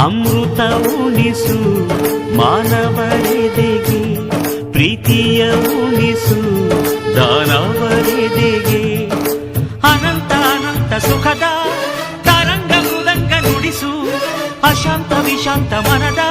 ಅಮೃತ ಉಣಿಸು ಮಾನವರೆದೆಗೆ, ಪ್ರೀತಿಯ ಉಣಿಸು ದಾನವರೆದೆಗೆ. ಅನಂತ ಅನಂತ ಸುಖದ ತರಂಗ ಮೃದಂಗ ನುಡಿಸು, ಅಶಾಂತ ವಿಶಾಂತ ಮನದ